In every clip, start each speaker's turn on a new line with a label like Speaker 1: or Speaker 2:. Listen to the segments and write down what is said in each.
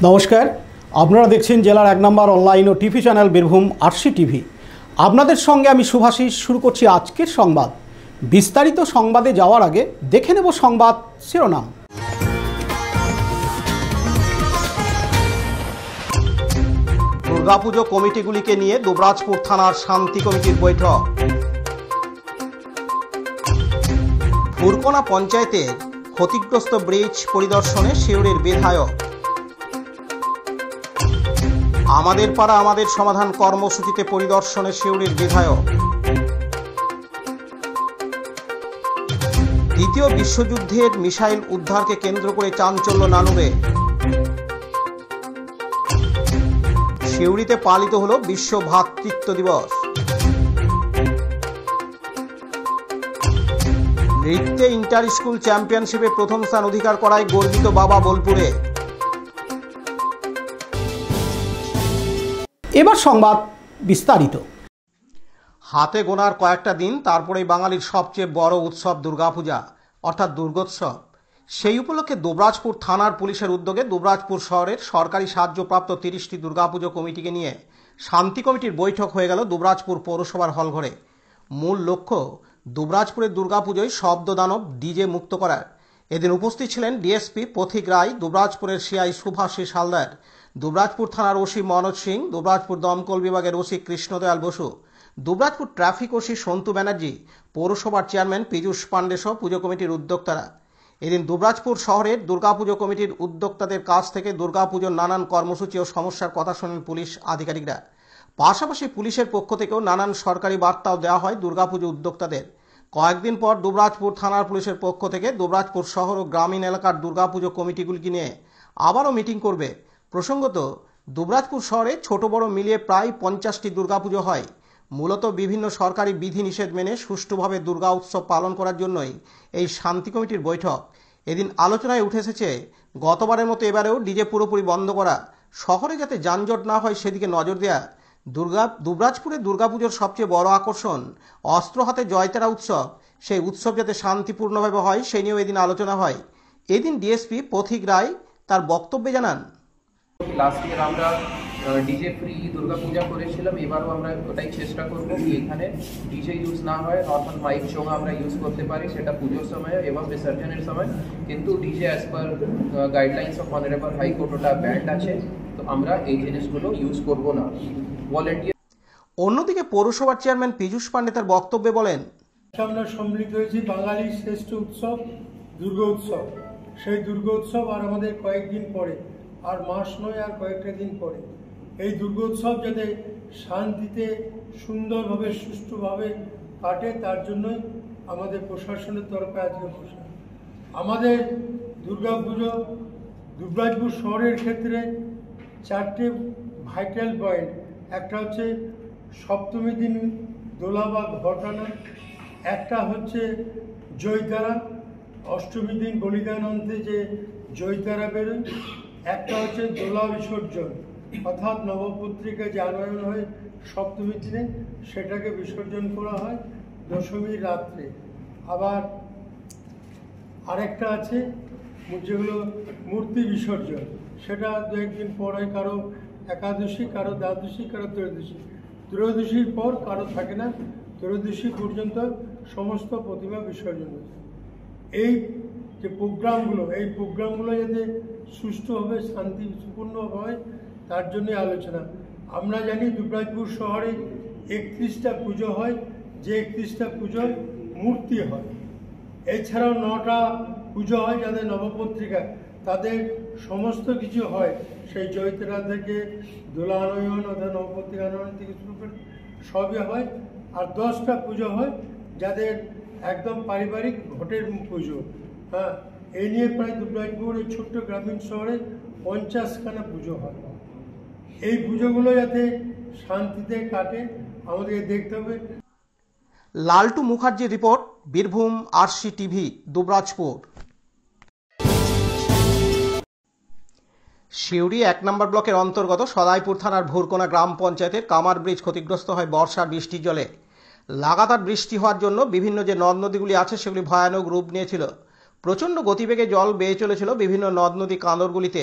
Speaker 1: নমস্কার, আপনারা দেখছেন জেলার 1 নম্বর অনলাইন ও TV channel Birbhum RC TV. আপনাদের সঙ্গে আমি শুভাশিস শুরু করছি আজকের সংবাদ। বিস্তারিত সংবাদে যাওয়ার আগে দেখে নেব সংবাদ শিরোনাম। দুর্গাপুজো কমিটিগুলিকে নিয়ে দুবরাজপুর থানার শান্তি কমিটির বৈঠক। ভুরকোনা পঞ্চায়েতের ক্ষতিগ্রস্ত ব্রিজ পরিদর্শনে সিউড়ির বিধায়ক। আমাদের পাড়া আমাদের সমাধান কর্মসূচিতে পরিদর্শনে সিউড়ির বিধায়ক। দ্বিতীয় বিশ্বযুদ্ধের মিসাইল উদ্ধারকে কেন্দ্র করে চাঞ্চল্য নানুরে। সিউড়িতে পালিত হলো বিশ্ব ভ্রাতৃত্ব দিবস। নৃত্যে ইন্টার স্কুল চ্যাম্পিয়নশিপে প্রথম স্থান অধিকার করায় গর্বিত বাবা বোলপুরে। এবার সংবাদ বিস্তারিত। হাতে গোনার কয়েকটা দিন তারপরেই বাঙালির সবচেয়ে বড় উৎসব দুর্গাপূজা অর্থাৎ দুর্গোৎসব। সেই উপলক্ষে দুবরাজপুর থানার পুলিশের উদ্যোগে দুবরাজপুর শহরের সরকারি সাহায্যপ্রাপ্ত 30টি দুর্গাপুজো কমিটিকে নিয়ে শান্তি কমিটির বৈঠক হয়ে গেল দুবরাজপুর পৌরসভার হলঘরে। মূল লক্ষ্য দুবরাজপুরের দুর্গাপুজোয় শব্দদানব ডিজে মুক্ত করার। এদিন উপস্থিত ছিলেন ডিএসপি পথিক রায়, দুবরাজপুরের সিআই শুভাশিস হালদার, দুবরাজপুর থানার ওসি মনোজ সিং, দুবরাজপুর দমকল বিভাগের OC Krishnadayal Basu, Dubrajpur traffic OC Santu Banerjee, পৌরসভার চেয়ারম্যান পীযূষ পাণ্ডে সহ পুজো কমিটির উদ্যোক্তারা। এদিন দুবরাজপুর শহরের দুর্গাপুজো কমিটির উদ্যোক্তাদের কাছ থেকে দুর্গাপুজোর নানান কর্মসূচি ও সমস্যার কথা শোনেন পুলিশ আধিকারিকরা। পাশাপাশি পুলিশের পক্ষ থেকেও নানান সরকারি বার্তাও দেওয়া হয় দুর্গাপুজো উদ্যোক্তাদের। কয়েকদিন পর দুবরাজপুর থানার পুলিশের পক্ষ থেকে দুবরাজপুর শহর ও গ্রামীণ এলাকার দুর্গাপুজো কমিটিগুলিকে নিয়ে আবারও মিটিং করবে। প্রসঙ্গত, দুবরাজপুর শহরে ছোট বড় মিলিয়ে প্রায় 50টি দুর্গাপুজো হয়। মূলত বিভিন্ন সরকারি বিধিনিষেধ মেনে সুষ্ঠুভাবে দুর্গা উৎসব পালন করার জন্যই এই শান্তি কমিটির বৈঠক। এদিন আলোচনায় উঠে এসেছে গতবারের মতো এবারেও ডিজে পুরোপুরি বন্ধ করা, শহরে যাতে যানজট না হয় সেদিকে নজর দেয়া। দুবরাজপুরের দুর্গাপুজোর সবচেয়ে বড় আকর্ষণ অস্ত্র হাতে জয়তারা উৎসব, সেই উৎসব যাতে শান্তিপূর্ণভাবে হয় সেই নিয়েও এদিন আলোচনা হয়। এদিন ডিএসপি পথিক রায় তার বক্তব্যে জানান,
Speaker 2: লাস্ট ইয়ার আমরা ডিজে ফ্রি দুর্গাপূজা করেছিলাম, এবারও আমরা ওটাই চেষ্টা করবো কি এখানে ডিজে ইউজ না হয়, নর্মাল মাইক সং আমরা ইউজ করতে পারি, সেটা পুজোর সময় এবং বিসর্জনের সময়। কিন্তু DJ as per guidelines of honourable high court ওটা ব্যান্ড আছে, তো আমরা এই জিনিসগুলো ইউজ করব না। ভলেন্টিয়ার।
Speaker 1: অন্যদিকে পৌরসভার চেয়ারম্যান পীযূষ পাণ্ডে তার বক্তব্যে বলেন,
Speaker 3: আমরা সম্মিলিত হয়েছি বাঙালির শ্রেষ্ঠ উৎসব দুর্গা উৎসব। সেই দুর্গা উৎসব আর আমাদের কয়েকদিন পরে, আর মাস নয় আর কয়েকটা দিন পরে। এই দুর্গোৎসব যাতে শান্তিতে সুন্দরভাবে সুষ্ঠুভাবে কাটে তার জন্যই আমাদের প্রশাসনের তরফে আজকে বসা। আমাদের দুর্গাপুজো দুবরাজপুর শহরের ক্ষেত্রে 4টে ভাইটাল পয়েন্ট। একটা হচ্ছে সপ্তমী দিন দোলা বা ঘটানা, একটা হচ্ছে জয়তারা, অষ্টমী দিন বলিদান অন্তে যে জয়তারা বেরোয়, একটা হচ্ছে দোলা বিসর্জন অর্থাৎ নবপত্রিকা যে আনয়ন হয় সপ্তমীর দিনে সেটাকে বিসর্জন করা হয় দশমীর রাত্রে। আবার আরেকটা আছে যেগুলো মূর্তি বিসর্জন, সেটা 2-1 দিন পর হয়, কারো একাদশী, কারো দ্বাদশী, কারো ত্রয়োদশী। ত্রয়োদশীর পর কারো থাকে না, ত্রয়োদশী পর্যন্ত সমস্ত প্রতিমা বিসর্জন হয়। এই যে প্রোগ্রামগুলো, এই প্রোগ্রামগুলো যাতে সুষ্ঠুভাবে শান্তিপূর্ণ হয় তার জন্য আলোচনা। আমরা জানি দুবরাজপুর শহরে 31টা পুজো হয়, যে 31টা পুজোর মূর্তি হয়। এছাড়াও 9টা পুজো হয় যাদের নবপত্রিকা, তাদের সমস্ত কিছু হয়, সেই জয়তারা থেকে দোলা আনয়ন অর্থাৎ নবপত্রিকা আনয়ন থেকে শুরু করে সবই হয়। আর 10টা পুজো হয় যাদের একদম পারিবারিক ঘটের পুজো। হ্যাঁ, এই নিয়ে প্রায় দুবরাজপুর এই ছোট্ট গ্রামীণ শহরে 50খানা পুজো হয়। এই পুজোগুলো যাতে শান্তিতে কাটে আমাদেরকে দেখতে হবে।
Speaker 1: লালটু মুখার্জির report, Birbhum RC TV, Dubrajpur. Suri 1 নম্বর ব্লকের অন্তর্গত সদাইপুর থানার ভুরকোনা গ্রাম পঞ্চায়েতের কামার ব্রিজ ক্ষতিগ্রস্ত হয় বর্ষার বৃষ্টির জলে। লাগাতার বৃষ্টি হওয়ার জন্য বিভিন্ন যে নদ নদীগুলি আছে সেগুলি ভয়ানক রূপ নিয়েছিল। প্রচণ্ড গতিবেগে জল বেয়ে চলেছিল বিভিন্ন নদ নদী কাঁদরগুলিতে।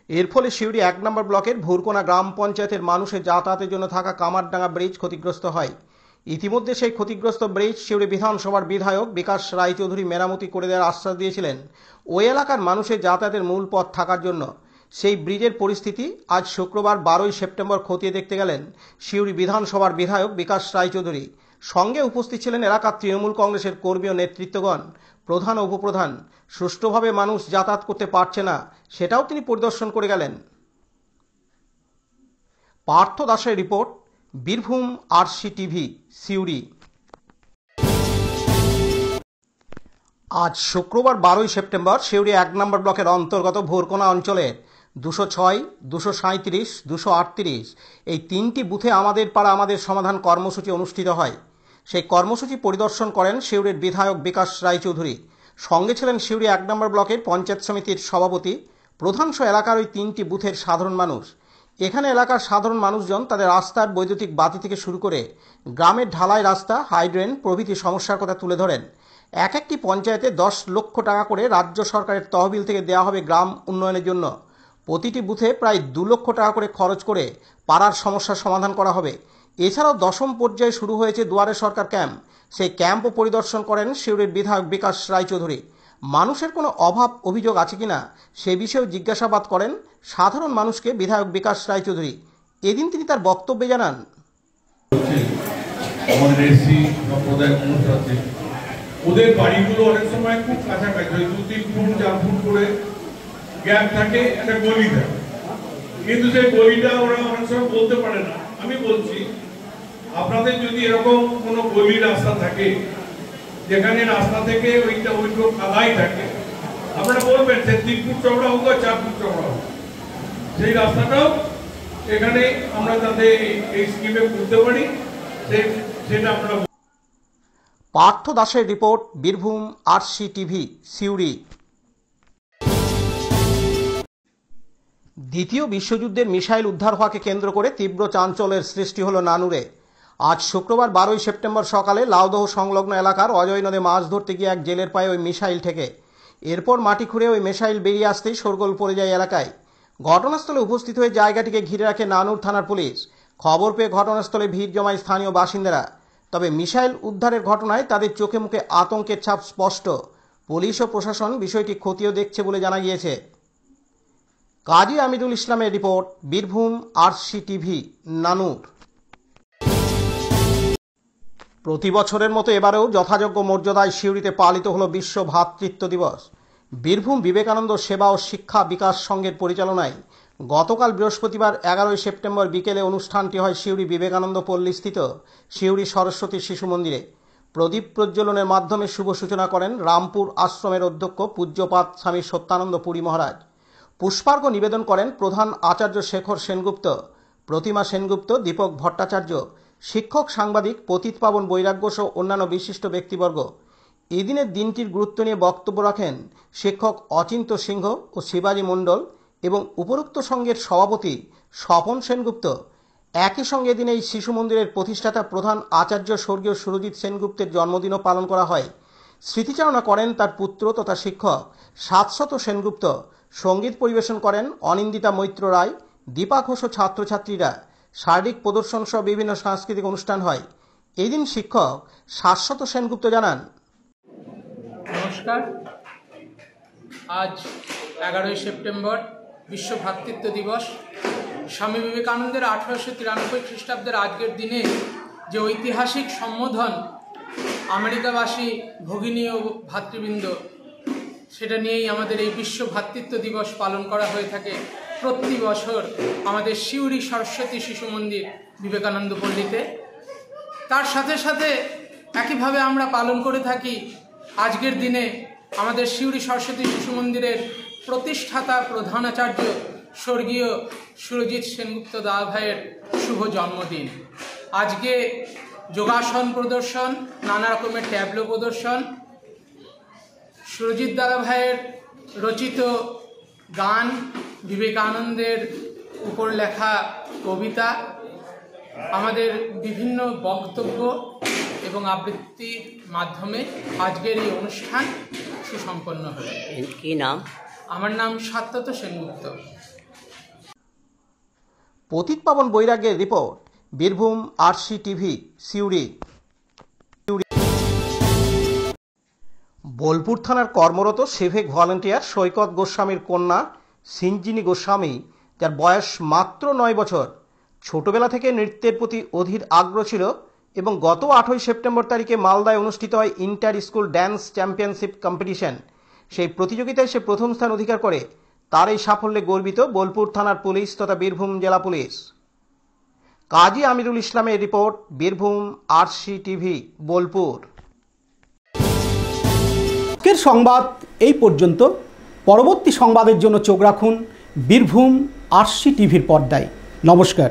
Speaker 1: এর ফলে সিউড়ি 1 নম্বর ব্লকের ভুরকোনা গ্রাম পঞ্চায়েতের মানুষের যাতায়াতের জন্য থাকা কামারডাঙ্গা ব্রিজ ক্ষতিগ্রস্ত হয়। ইতিমধ্যে সেই ক্ষতিগ্রস্ত ব্রিজ সিউড়ি বিধানসভার বিধায়ক বিকাশ রায়চৌধুরী মেরামতি করে দেওয়ার আশ্বাস দিয়েছিলেন ওই এলাকার মানুষের যাতায়াতের মূল পথ থাকার জন্য। সেই ব্রিজের পরিস্থিতি আজ শুক্রবার 12 সেপ্টেম্বর খতিয়ে দেখতে গেলেন সিউড়ি বিধানসভার বিধায়ক বিকাশ রায়চৌধুরী। সঙ্গে উপস্থিত ছিলেন এলাকার তৃণমূল কংগ্রেসের কর্মী ও নেতৃত্বগণ, প্রধান ও উপপ্রধান। সুষ্ঠুভাবে মানুষ যাতায়াত করতে পারছে না, সেটাও তিনি পরিদর্শন করে গেলেন। পার্থ দাসের রিপোর্ট, বীরভূম RCTV, সিউড়ি। আজ শুক্রবার 12 সেপ্টেম্বর সিউড়ি 1 নম্বর ব্লকের অন্তর্গত ভোরকোনা অঞ্চলের 206, 237, 238 এই 3টি বুথে আমাদের পাড়া আমাদের সমাধান কর্মসূচি অনুষ্ঠিত হয়। সেই কর্মসূচি পরিদর্শন করেন সিউড়ির বিধায়ক বিকাশ রায়চৌধুরী। সঙ্গে ছিলেন সিউড়ি 1 নম্বর ব্লকের পঞ্চায়েত সমিতির সভাপতি, প্রধান সহ এলাকার ওই 3টি বুথের সাধারণ মানুষ। এখানে এলাকার সাধারণ মানুষজন তাদের রাস্তার বৈদ্যুতিক বাতি থেকে শুরু করে গ্রামের ঢালাই রাস্তা, হাইড্রেন প্রভৃতি সমস্যার কথা তুলে ধরেন। এক একটি পঞ্চায়েতে 10 লক্ষ টাকা করে রাজ্য সরকারের তহবিল থেকে দেওয়া হবে গ্রাম উন্নয়নের জন্য। প্রতিটি বুথে প্রায় 2 লক্ষ টাকা করে খরচ করে পাড়ার সমস্যার সমাধান করা হবে। এছাড়াও 10ম পর্যায়ে শুরু হয়েছে দুয়ারে সরকার ক্যাম্প। সেই ক্যাম্পও পরিদর্শন করেন সিউড়ির বিধায়ক বিকাশ রায়চৌধুরী। মানুষের কোনো অভাব অভিযোগ আছে কিনা সে বিষয়েও জিজ্ঞাসাবাদ করেন সাধারণ মানুষকে বিধায়ক বিকাশ রায়চৌধুরী। এদিন তিনি তার বক্তব্যে জানান,
Speaker 4: আমাদের এসসি সম্প্রদায়ের মানুষ আছে, ওদের বাড়িগুলো অনেক সময় খুব কাছাকাছি, 2-3 ফুট 4 ফুট করে গ্যাপ থাকে, একটা গলি থাকে, কিন্তু সেই গলিটা ওরা অনেক সময় বলতে পারে না। আমি বলছি, আপনাদের যদি এরকম কোনো গলি রাস্তা থাকে যেখানে রাস্তা থেকে ওইগুলো কাদাই থাকে, আপনারা বলবেন যে 3 ফুট চওড়া হোক বা 4 ফুট চওড়া হোক, সেই রাস্তাটাও এখানে আমরা যাতে এই স্কিমে করতে পারি সেটা আমরা।
Speaker 1: পার্থ দাসের রিপোর্ট, বীরভূম RCTV, সিউড়ি। দ্বিতীয় বিশ্বযুদ্ধের মিসাইল উদ্ধার হওয়াকে কেন্দ্র করে তীব্র চাঞ্চল্যের সৃষ্টি হলো নানুরে। আজ শুক্রবার 12 সেপ্টেম্বর সকালে লাউদহ সংলগ্ন এলাকার অজয় নদে মাছ ধরতে গিয়ে এক জেলের পায়ে ওই মিসাইল ঠেকে। এরপর মাটি খুঁড়ে ওই মিসাইল বেরিয়ে আসতেই শোরগোল পড়ে যায় এলাকায়। ঘটনাস্থলে উপস্থিত হয়ে জায়গাটিকে ঘিরে রাখে নানুর থানার পুলিশ। খবর পেয়ে ঘটনাস্থলে ভিড় জমায় স্থানীয় বাসিন্দারা। তবে মিসাইল উদ্ধারের ঘটনায় তাদের চোখে মুখে আতঙ্কের ছাপ স্পষ্ট। পুলিশ ও প্রশাসন বিষয়টি খতিয়ে দেখছে বলে জানা গিয়েছে। কাজী আমিদুল ইসলামের রিপোর্ট, বীরভূম RCTV, নানুর। প্রতি বছরের মতো এবারেও যথাযোগ্য মর্যাদায় সিউড়িতে পালিত হলো বিশ্ব ভ্রাতৃত্ব দিবস। বীরভূম বিবেকানন্দ সেবা ও শিক্ষা বিকাশ সংঘের পরিচালনায় গতকাল বৃহস্পতিবার 11 সেপ্টেম্বর বিকেলে অনুষ্ঠানটি হয় সিউড়ি বিবেকানন্দ পল্লীস্থিত সিউড়ি সরস্বতী শিশু মন্দিরে। প্রদীপ প্রজ্বলনের মাধ্যমে শুভ সূচনা করেন রামপুর আশ্রমের অধ্যক্ষ পূজ্যপাদ স্বামী সত্যানন্দ পুরী মহারাজ। পুষ্পার্ঘ্য নিবেদন করেন প্রধান আচার্য শেখর সেনগুপ্ত, প্রতিমা সেনগুপ্ত, দীপক ভট্টাচার্য, শিক্ষক, সাংবাদিক, পতিত পাবন বৈরাগ্য সহ অন্যান্য বিশিষ্ট ব্যক্তিবর্গ। এদিনের দিনটির গুরুত্ব নিয়ে বক্তব্য রাখেন শিক্ষক অচিন্ত সিংহ ও শিবাজী মণ্ডল এবং উপরোক্ত সংঘের সভাপতি স্বপন সেনগুপ্ত। একই সঙ্গে এদিন এই শিশু মন্দিরের প্রতিষ্ঠাতা প্রধান আচার্য স্বর্গীয় সুরজিৎ সেনগুপ্তের জন্মদিনও পালন করা হয়। স্মৃতিচারণা করেন তার পুত্র তথা শিক্ষক শাশ্বত সেনগুপ্ত। সঙ্গীত পরিবেশন করেন অনিন্দিতা মৈত্র রায়, দীপা ঘোষ ও ছাত্রছাত্রীরা। শারীরিক প্রদর্শন সহ বিভিন্ন সাংস্কৃতিক অনুষ্ঠান হয়। এই দিন শিক্ষক শাশ্বত সেনগুপ্ত জানান,
Speaker 5: নমস্কার। আজ 11 সেপ্টেম্বর বিশ্ব ভ্রাতৃত্ব দিবস। স্বামী বিবেকানন্দের 1893 খ্রিস্টাব্দের আজকের দিনে যে ঐতিহাসিক সম্বোধন আমেরিকাবাসী ভগিনী ও ভাতৃবৃন্দ, সেটা নিয়েই আমাদের এই বিশ্ব ভ্রাতৃত্ব দিবস পালন করা হয়ে থাকে প্রতি বছর আমাদের সিউড়ি সরস্বতী শিশু মন্দির বিবেকানন্দ পল্লীতে। তার সাথে সাথে একইভাবে আমরা পালন করে থাকি আজকের দিনে আমাদের সিউড়ি সরস্বতী শিশু মন্দিরের প্রতিষ্ঠাতা প্রধান আচার্য স্বর্গীয় সুরজিৎ সেনগুপ্ত দাদা ভাইয়ের শুভ জন্মদিন। আজকে যোগাসন প্রদর্শন, নানা রকমের ট্যাবলো প্রদর্শন, সুরজিৎ দাদা ভাইয়ের রচিত গান, বিবেকানন্দের উপর লেখা কবিতা, আমাদের বিভিন্ন বক্তব্য এবং আবৃত্তির মাধ্যমে আজকের এই অনুষ্ঠান সুসম্পন্ন হল।
Speaker 6: কি নাম?
Speaker 5: আমার নাম সত্যত সেনগুপ্ত।
Speaker 1: পতিত পাবন বৈরাগ্যের report, Birbhum RC TV, Suri. Bolpur থানার কর্মরত সিভিক ভলান্টিয়ার সৈকত গোস্বামীর কন্যা সিঞ্জিনী গোস্বামী, যার বয়স মাত্র 9 বছর, ছোটবেলা থেকে নৃত্যের প্রতি অধীর আগ্রহ ছিল এবং গত 8 সেপ্টেম্বর তারিখে মালদায় অনুষ্ঠিত হয় inter school dance championship competition. সেই প্রতিযোগিতায় সে প্রথম স্থান অধিকার করে। তার এই সাফল্যে গর্বিত বোলপুর থানার পুলিশ তথা বীরভূম জেলা পুলিশ। কাজী আমিরুল ইসলামের report, Birbhum RC TV, Bolpur.
Speaker 6: আজকের সংবাদ এই পর্যন্ত। পরবর্তী সংবাদের জন্য চোখ রাখুন বীরভূম আরসি টিভির পর্দায়। নমস্কার।